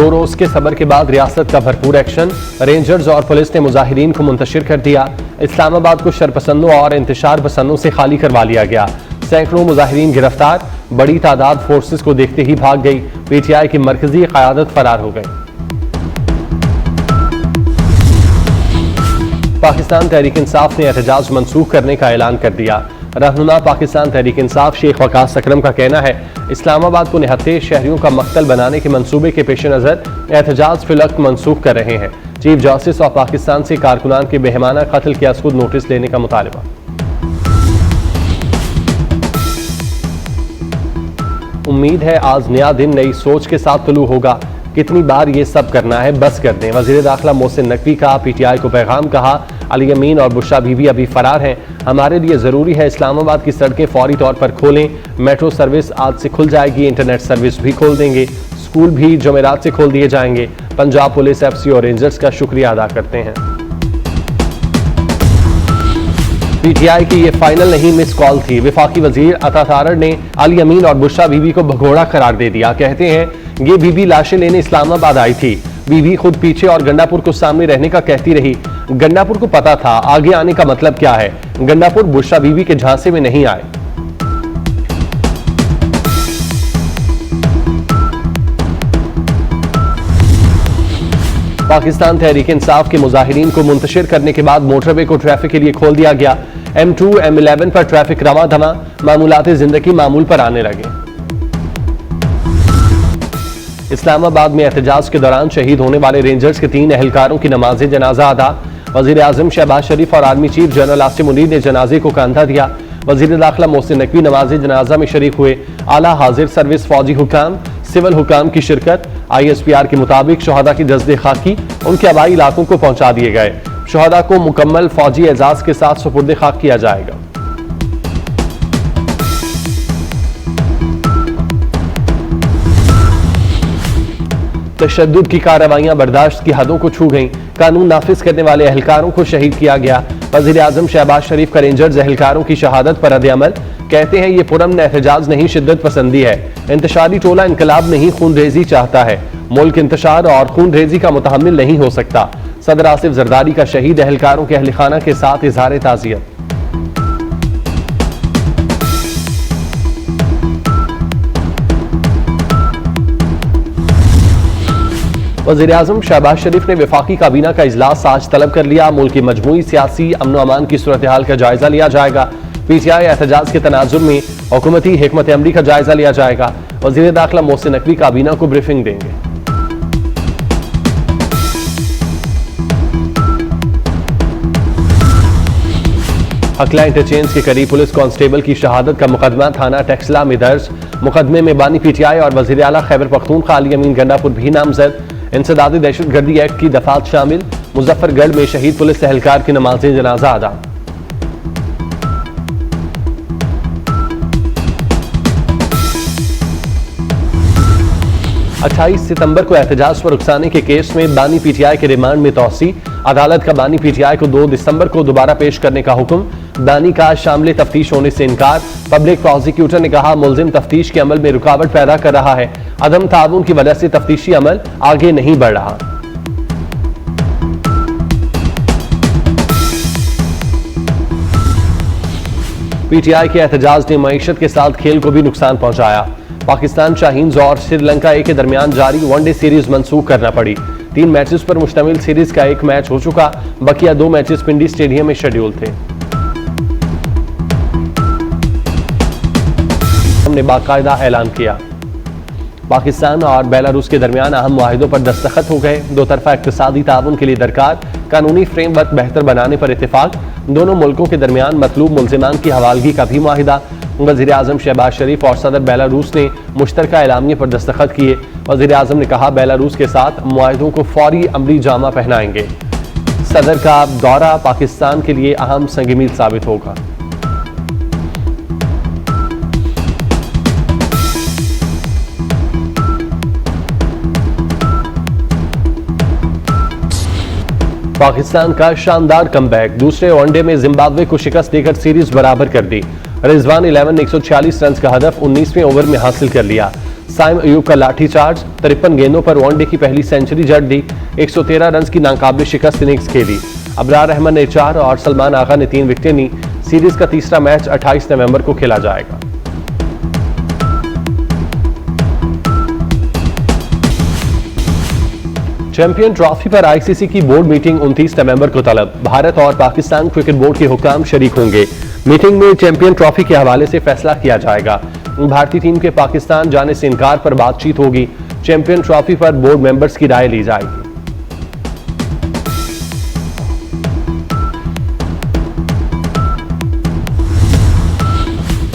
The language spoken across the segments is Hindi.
2 रोज के सब्र के बाद रियासत का भरपूर एक्शन। रेंजर्स और पुलिस ने मुजाहिरीन को मुंतशिर कर दिया। इस्लामाबाद को शरपसंदों और इंतशार पसंदों से खाली करवा लिया गया। सैकड़ों मुजाहिरीन गिरफ्तार, बड़ी तादाद फोर्सेस को देखते ही भाग गई। पीटीआई की मरकजी क़यादत फरार हो गई। पाकिस्तान तहरीक इंसाफ ने एहतजाज मनसूख करने का ऐलान कर दिया। रहनुमा पाकिस्तान तहरीक इंसाफ शेख वकास अकरम का कहना है, इस्लामाबाद को निहत्थे शहरियों का मक्तल बनाने के मंसूबे के पेश नज़र एहतजाज फिलवक्त मनसूख कर रहे हैं। चीफ जस्टिस ऑफ पाकिस्तान से कारकुनान के बेहमाना कत्ल के असकुद नोटिस लेने का मुतालबा। उम्मीद है आज नया दिन नई सोच के साथ तुलू होगा। कितनी बार ये सब करना है, बस कर दें। वज़ीर दाखिला मोहसिन नकवी का पीटीआई को पैगाम। कहा, अली अमीन और बुशरा बीबी अभी फरार हैं। हमारे लिए ज़रूरी है इस्लामाबाद की सड़कें फौरी तौर पर खोलें। मेट्रो सर्विस आज से खुल जाएगी, इंटरनेट सर्विस भी खोल देंगे, स्कूल भी जुमेरात से खोल दिए जाएंगे। पंजाब पुलिस, एफसी और रेंजर्स का शुक्रिया अदा करते हैं। पीटीआई की ये फाइनल नहीं मिस कॉल थी। वफाकी वजीर अता तारड़ ने अली अमीन और बुशरा बीबी को भगोड़ा करार दे दिया। कहते हैं, ये बीबी लाशें लेने इस्लामाबाद आई थी। बीबी खुद पीछे और गंडापुर को सामने रहने का कहती रही। गंडापुर को पता था आगे आने का मतलब क्या है। गंडापुर बुशरा बीबी के झांसे में नहीं आए। पाकिस्तान तहरीक इंसाफ के मुजाहिरीन को मुंतशिर करने के बाद मोटरवे को ट्रैफिक के लिए खोल दिया गया। M2, M11 पर ट्रैफिक रवा धमा, मामूलाते जिंदगी मामूल पर आने लगे। इस्लामाबाद में एहतजाज के दौरान शहीद होने वाले रेंजर्स के 3 एहलकारों की नमाज जनाजा अदा। वजीर आजम शहबाज शरीफ और army chief general Asim Munir ने जनाजे को कंधा दिया। वजीर दाखिला मोहसिन नकवी नमाज जनाजा में शरीक हुए। आला हाजिर सर्विस, फौजी हुकाम, सिविल हुकाम की शिरकत। ISPR के मुताबिक शहदा की जज्दे खाकी उनके आबाई इलाकों को पहुंचा दिए गए। शहदा को मुकम्मल फौजी एजाज के साथ सुपुर्द खाक किया जाएगा। तशद्दुद की कार्रवाइयां बर्दाश्त की हदों को छू गईं। कानून नाफिज करने वाले एहलकारों को शहीद किया गया। वज़ीर आज़म शहबाज शरीफ का रेंजर्स एहलकारों की शहादत पर रद्द-ए-अमल। कहते हैं, ये पुरअमन एहतजाज नहीं, शिद्दत पसंदी है। इंतशारी टोला इनकलाब नहीं, खून रेजी चाहता है। मुल्क इंतशार और खून रेजी का मुतहम्मिल नहीं हो सकता। सदर आसिफ जरदारी का शहीद एहलकारों के अहल खाना के साथ इजहार ताज़ियत। वज़ीर आज़म शहबाज शरीफ ने वफाकी काबीना का इजलास आज तलब कर लिया। मुल्क की मजमूई सियासी अमन अमान की सूरत हाल का जायजा लिया जाएगा। पीटीआई एहतजाज के तनाजुर में हुकूमती हिकमत अमली का जायजा लिया जाएगा। वज़ीर दाखिला मोहसिन नकवी काबीना को ब्रीफिंग देंगे। हकला इंटरचेंज के करीब पुलिस कांस्टेबल की शहादत का मुकदमा थाना टेक्सला में दर्ज। मुकदमे में बानी पीटीआई और वज़ीर आला खैबर पख्तूनख्वा अली अमीन गंडापुर भी नामजद। इंसदादी दहशतगर्दी एक्ट की दफात शामिल। मुजफ्फरगढ़ में शहीद पुलिस एहलकार की नमाज जनाजा अदा। अट्ठाईस सितंबर को एहतजाज पर उकसाने के केस में बानी पीटीआई के रिमांड में तौसी। अदालत का बानी पीटीआई को 2 दिसंबर को दोबारा पेश करने का हुक्म। बानी का शामिल तफ्तीश होने से इनकार। पब्लिक प्रोसिक्यूटर ने कहा, मुल्जिम तफ्तीश के अमल में रुकावट पैदा कर रहा है। अदम ताउन की वजह से तफ्तीशी अमल आगे नहीं बढ़ रहा। पीटीआई के एहतजाज ने मईशत के साथ खेल को भी नुकसान पहुंचाया। पाकिस्तान शाहीन्स और श्रीलंका ए के दरमियान जारी वनडे सीरीज मंसूख करना पड़ी। 3 मैचेस पर मुश्तमिल सीरीज का 1 मैच हो चुका। बकिया 2 मैचेस पिंडी स्टेडियम में शेड्यूल थे। हमने बाकायदा ऐलान किया। पाकिस्तान और बेलारूस के दरमियान अहम मुआहिदों पर दस्तखत हो गए। 2 तरफा इक्तिसादी ताउन के लिए दरकार कानूनी फ्रेमवर्क बेहतर बनाने पर इत्तेफाक। दोनों मुल्कों के दरमियान मतलूब मुल्जिमान की हवालगी का भी मुआहिदा। वज़ीर आज़म शहबाज शरीफ और सदर बेलारूस ने मुश्तरका एलामिये पर दस्तखत किए। वज़ीर आज़म ने कहा, बेलारूस के साथ मुआहिदों को फौरी अमली जामा पहनाएंगे। सदर का दौरा पाकिस्तान के लिए अहम संग-मील साबित होगा। पाकिस्तान का शानदार कमबैक। दूसरे वनडे में जिम्बाब्वे को शिकस्त देकर सीरीज बराबर कर दी। रिजवान 11 ने 146 रन का हदफ 19वें ओवर में हासिल कर लिया। साइम अयूब का लाठीचार्ज, 53 गेंदों पर वनडे की पहली सेंचुरी जड़ दी, 113 रन की नाकाबिल शिकस्त इनिंग्स खेली। अबरार अहमद ने 4 और सलमान आगा ने 3 विकेटें ली। सीरीज का तीसरा मैच 28 नवंबर को खेला जाएगा। चैंपियन ट्रॉफी पर आईसीसी की बोर्ड मीटिंग 29 नवंबर को तलब। भारत और पाकिस्तान क्रिकेट बोर्ड के हुक्काम शरीक होंगे। मीटिंग में चैंपियन ट्रॉफी के हवाले से फैसला किया जाएगा। भारतीय टीम के पाकिस्तान जाने से इनकार पर बातचीत होगी। चैंपियन ट्रॉफी पर बोर्ड मेंबर्स की राय ली जाएगी।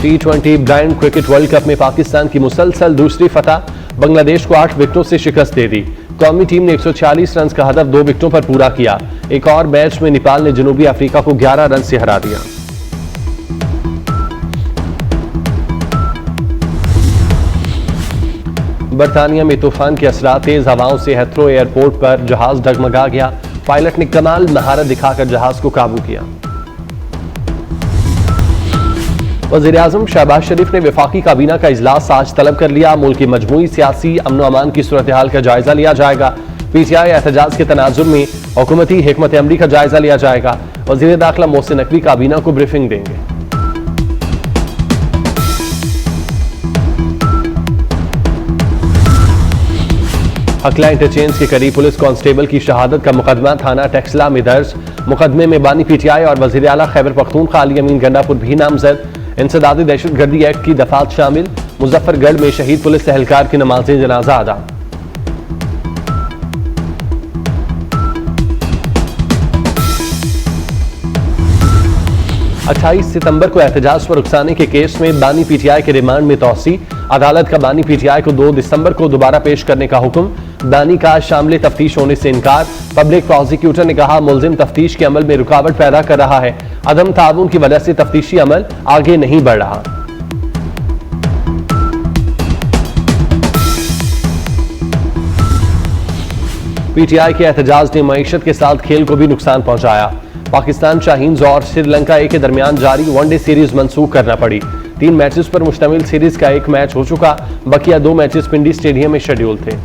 T20 blind cricket world cup में पाकिस्तान की मुसलसल दूसरी फतह, बांग्लादेश को 8 विकेटों से शिकस्त दे दी। कौमी टीम ने 146 रन का हदफ 2 विकेटों पर पूरा किया। एक और मैच में नेपाल ने जनूबी अफ्रीका को 11 रन से हरा दिया। बरतानिया में तूफान के असरा, तेज हवाओं से हेथ्रो एयरपोर्ट पर जहाज डगमगा गया। पायलट ने कमाल महारत दिखाकर जहाज को काबू किया। वज़ीर-ए-आज़म शहबाज शरीफ ने वफाकी काबीना का इजलास आज तलब कर लिया। मुल्क की मजमूई सियासी अमन अमान की सूरत हाल का जायजा लिया जाएगा। पीटीआई एहतजाज के तनाजुर में हुकूमती हिकमत अमली का जायजा लिया जाएगा। वज़ीर दाखिला मोहसिन नकवी काबीना को ब्रीफिंग देंगे। हकला इंटरचेंज के करीब पुलिस कांस्टेबल की शहादत का मुकदमा थाना टेक्सला में दर्ज। मुकदमे में बानी पीटीआई और वज़ीर आला खैबर पख्तूनख्वा अली अमीन गंडापुर भी नामजद। इंसदादी दहशतगर्दी एक्ट की दफात शामिल। मुजफ्फरगढ़ में शहीद पुलिस एहलकार की नमाज़े जनाजा अदा। अट्ठाईस सितंबर को एहतजाज पर उकसाने के केस में बानी पीटीआई के रिमांड में तौसी। अदालत का बानी पीटीआई को 2 दिसंबर को दोबारा पेश करने का हुक्म। बानी का शामिल तफ्तीश होने से इनकार। पब्लिक प्रोसिक्यूटर ने कहा मुल्जिम तफ्तीश के अमल में रुकावट पैदा कर रहा है। अदम ताउन की वजह से तफ्तीशी अमल आगे नहीं बढ़ रहा। पीटीआई के एहतजाज ने मईशत के साथ खेल को भी नुकसान पहुंचाया। पाकिस्तान शाहीन्स और श्रीलंका ए के दरमियान जारी वनडे सीरीज मंसूख करना पड़ी। 3 मैचेस पर मुश्तमिल सीरीज का एक मैच हो चुका, बकिया 2 मैचेस पिंडी स्टेडियम में शेड्यूल थे।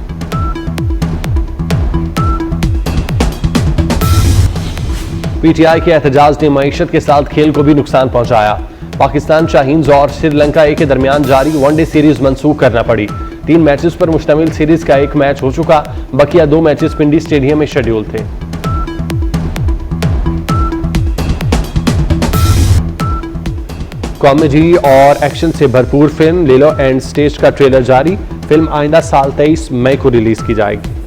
पीटीआई के एहतजाज ने मईशत के साथ खेल को भी नुकसान पहुंचाया। पाकिस्तान शाहीन्स और श्रीलंका ए के दरमियान जारी वनडे सीरीज मंसूख करना पड़ी। 3 मैचेस पर मुश्तमिल सीरीज का एक मैच हो चुका, बकिया 2 मैचेस पिंडी स्टेडियम में शेड्यूल थे। कॉमेडी और एक्शन से भरपूर फिल्म लिलो एंड स्टेज का ट्रेलर जारी। फिल्म आइंदा साल 23 मई को रिलीज की जाएगी।